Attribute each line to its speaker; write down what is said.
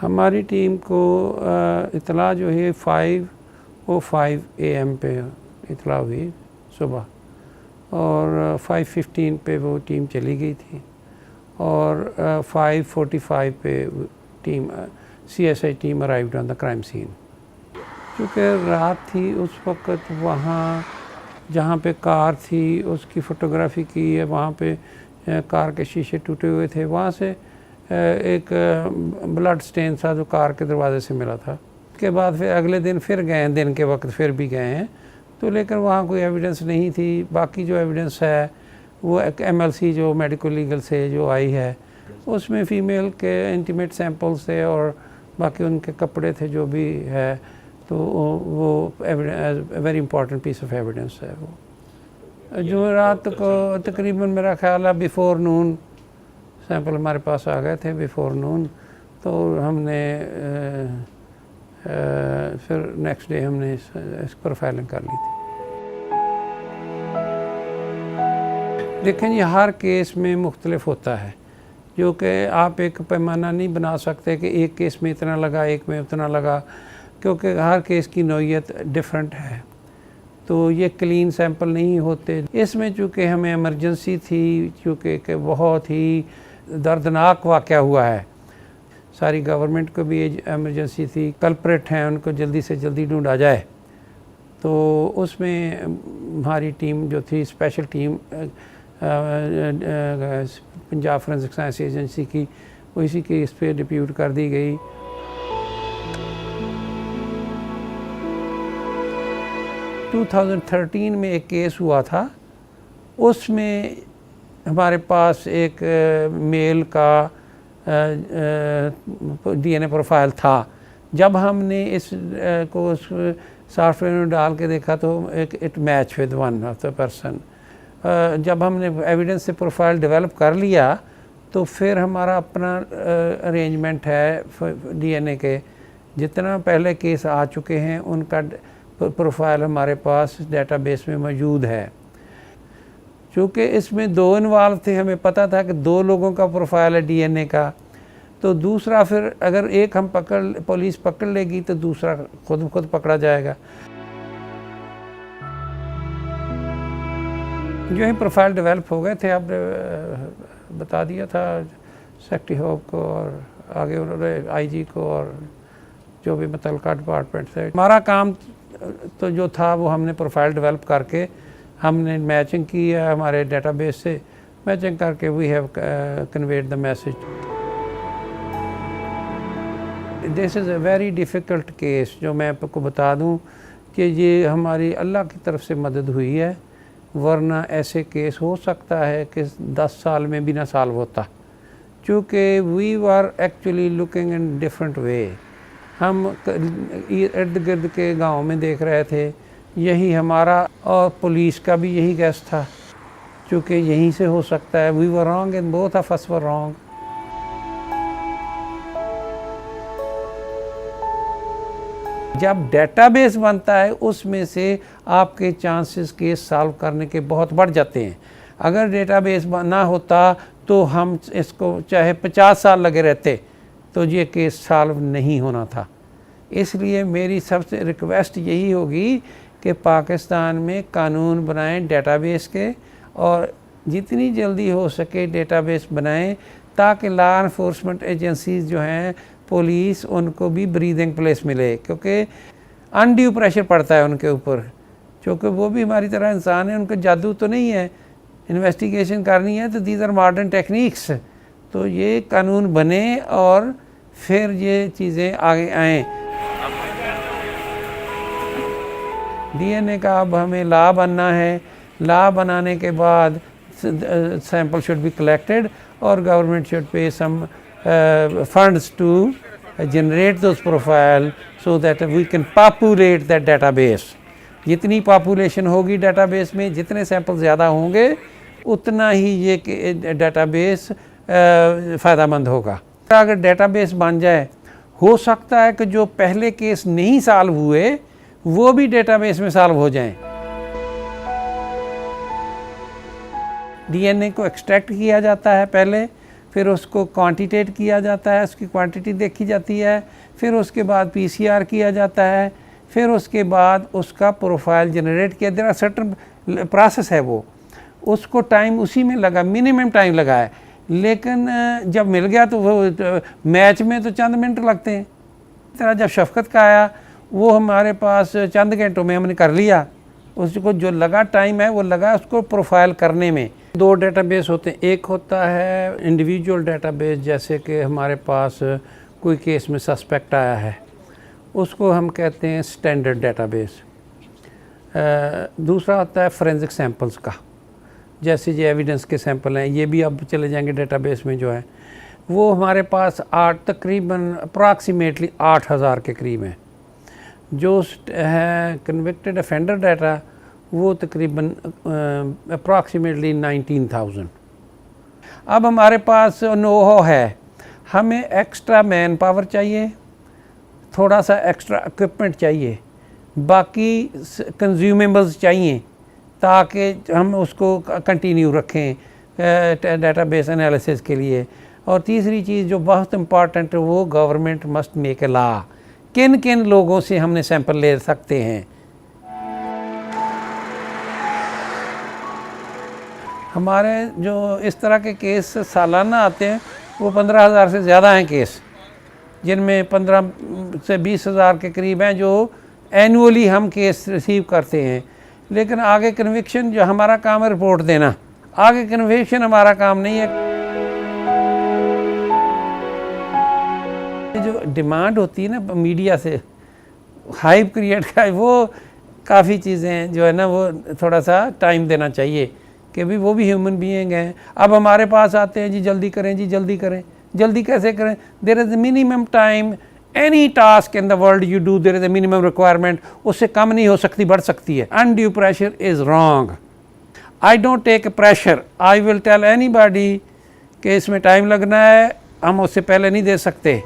Speaker 1: हमारी टीम को इतला जो है 5:05 AM पे इतला हुई सुबह, और 5:15 पे वो टीम चली गई थी, और 5:45 पे team CSI team arrived on the crime scene. क्योंकि रात थी उस वक़्त, वहाँ जहाँ पे कार थी उसकी फ़ोटोग्राफ़ी की है, वहाँ पे कार के शीशे टूटे हुए थे, वहाँ से एक ब्लड स्टेन सा जो कार के दरवाजे से मिला था। उसके बाद फिर अगले दिन फिर गए हैं, दिन के वक्त फिर भी गए हैं, तो लेकिन वहाँ कोई एविडेंस नहीं थी। बाकी जो एविडेंस है वो एक MLC जो मेडिकल लीगल से जो आई है, उसमें फ़ीमेल के इंटीमेट सैंपल्स थे और बाकी उनके कपड़े थे जो भी है, तो वो very important piece of evidence है। वो जुमेरात को तकरीबन मेरा ख्याल है बिफ़ोर नून सैंपल हमारे पास आ गए थे, बिफ़ोर नून, तो हमने फिर नेक्स्ट डे हमने इस प्रोफाइलिंग कर ली थी। देखें जी, हर केस में मुख्तलिफ होता है, जो कि आप एक पैमाना नहीं बना सकते कि एक केस में इतना लगा, एक में उतना लगा, क्योंकि हर केस की नौइयत डिफरेंट है, तो ये क्लीन सैंपल नहीं होते। इसमें चूँकि हमें इमरजेंसी थी, चूँकि बहुत ही दर्दनाक वाक़या हुआ है, सारी गवर्नमेंट को भी इमरजेंसी थी, कल्प्रेट हैं उनको जल्दी से जल्दी ढूंढा जाए, तो उसमें हमारी टीम जो थी, special team Punjab forensic science agency की, वो इसी केस पे डिप्यूट कर दी गई। टू 2013 में एक केस हुआ था, उसमें हमारे पास एक मेल का DNA प्रोफाइल था। जब हमने इस को सॉफ्टवेयर में डाल के देखा तो it match with one of the person. जब हमने एविडेंस से प्रोफाइल डेवलप कर लिया, तो फिर हमारा अपना अरेंजमेंट है DNA के, जितना पहले केस आ चुके हैं उनका प्रोफाइल हमारे पास डेटाबेस में मौजूद है। चूँकि इसमें 2 इन्वॉल्व थे, हमें पता था कि 2 लोगों का प्रोफाइल है DNA का, तो दूसरा फिर अगर एक हम पुलिस पकड़ लेगी तो दूसरा खुद पकड़ा जाएगा। जो ही प्रोफाइल डेवलप हो गए थे, आपने बता दिया था सेक्रेटरी होप को और आगे उन्होंने IG को और जो भी मुतल्लिका डिपार्टमेंट से। हमारा काम तो जो था वो हमने प्रोफाइल डेवलप करके हमने मैचिंग की है, हमारे डेटाबेस से मैचिंग करके we have conveyed the message. This is a very difficult case, जो मैं आपको बता दूं कि ये हमारी अल्लाह की तरफ से मदद हुई है, वरना ऐसे केस हो सकता है कि 10 साल में भी ना सॉल्व होता, चूँकि we were actually looking in different way. हम इर्द गिर्द के गांव में देख रहे थे, यही हमारा और पुलिस का भी यही गैस था, चूँकि यहीं से हो सकता है। We were wrong and both of us were wrong. जब डेटाबेस बनता है उसमें से आपके चांसेस केस सॉल्व करने के बहुत बढ़ जाते हैं। अगर डेटाबेस ना होता तो हम इसको चाहे 50 साल लगे रहते तो ये केस सॉल्व नहीं होना था। इसलिए मेरी सबसे रिक्वेस्ट यही होगी कि पाकिस्तान में कानून बनाएं डेटाबेस के, और जितनी जल्दी हो सके डेटाबेस बनाएं, ताकि लॉ एनफोर्समेंट एजेंसीज जो हैं, पुलिस, उनको भी ब्रीदिंग प्लेस मिले, क्योंकि अनड्यू प्रेशर पड़ता है उनके ऊपर, क्योंकि वो भी हमारी तरह इंसान है, उनको जादू तो नहीं है, इन्वेस्टिगेशन करनी है तो दीज आर मॉडर्न टेक्निक्स। तो ये कानून बने और फिर ये चीज़ें आगे आएँ। DNA का अब हमें लॉ बनना है, लॉ बनाने के बाद सैंपल शुड बी कलेक्टेड और government should pay some funds to generate those profile so that we can populate that database। जितनी पॉपुलेशन होगी डेटाबेस में, जितने सैंपल ज़्यादा होंगे, उतना ही ये डेटाबेस फ़ायदेमंद होगा। अगर डेटाबेस बन जाए, हो सकता है कि जो पहले केस नहीं सॉल्व हुए वो भी डेटाबेस में सॉल्व हो जाएं। DNA को एक्सट्रैक्ट किया जाता है पहले, फिर उसको क्वांटिटेट किया जाता है, उसकी क्वांटिटी देखी जाती है, फिर उसके बाद पीसीआर किया जाता है, फिर उसके बाद उसका प्रोफाइल जनरेट किया। देयर आर सर्टेन प्रोसेस है, वो उसको टाइम उसी में लगा, मिनिमम टाइम लगा है। लेकिन जब मिल गया तो वो मैच में तो चंद मिनट लगते हैं। तरह जब शफकत का आया वो हमारे पास चंद घंटों में हमने कर लिया। उसको जो लगा टाइम है वो लगा उसको प्रोफाइल करने में। दो डेटाबेस होते हैं, एक होता है इंडिविजुअल डेटाबेस, जैसे कि हमारे पास कोई केस में सस्पेक्ट आया है, उसको हम कहते हैं स्टैंडर्ड डेटाबेस। दूसरा होता है फोरेंसिक सैंपल्स का, जैसे ये एविडेंस के सैंपल हैं, ये भी अब चले जाएंगे डेटाबेस में जो है, वो हमारे पास तकरीबन अप्रॉक्सीमेटली 8000 के करीब हैं। जो है कन्विक्टेड ऑफेंडर डाटा वो तकरीबन अप्रॉक्सीमेटली 19,000। अब हमारे पास नो है, हमें एक्स्ट्रा मैन पावर चाहिए, थोड़ा सा एक्स्ट्रा इक्विपमेंट चाहिए, बाकी कंज्यूमेबल्स चाहिए ताकि हम उसको कंटिन्यू रखें डेटाबेस एनालिसिस के लिए। और तीसरी चीज़ जो बहुत इम्पॉर्टेंट है वो government must make a law, किन किन लोगों से हमने सैंपल ले सकते हैं। हमारे जो इस तरह के केस सालाना आते हैं वो 15,000 से ज़्यादा हैं केस, जिनमें 15 से 20,000 के करीब हैं जो एनुअली हम केस रिसीव करते हैं। लेकिन आगे कन्विक्शन, जो हमारा काम है रिपोर्ट देना, आगे कन्विक्शन हमारा काम नहीं है। जो डिमांड होती है ना मीडिया से हाइप क्रिएट का, वो काफ़ी चीज़ें जो है ना वो थोड़ा सा टाइम देना चाहिए कि भी वो भी ह्यूमन बीइंग हैं। अब हमारे पास आते हैं जी जल्दी करें, जी जल्दी करें। जल्दी कैसे करें? There is a minimum time, any task in the world you do there is a minimum requirement, उससे कम नहीं हो सकती, बढ़ सकती है। Undue pressure is wrong. I don't take pressure, I will tell anybody कि इसमें टाइम लगना है, हम उससे पहले नहीं दे सकते।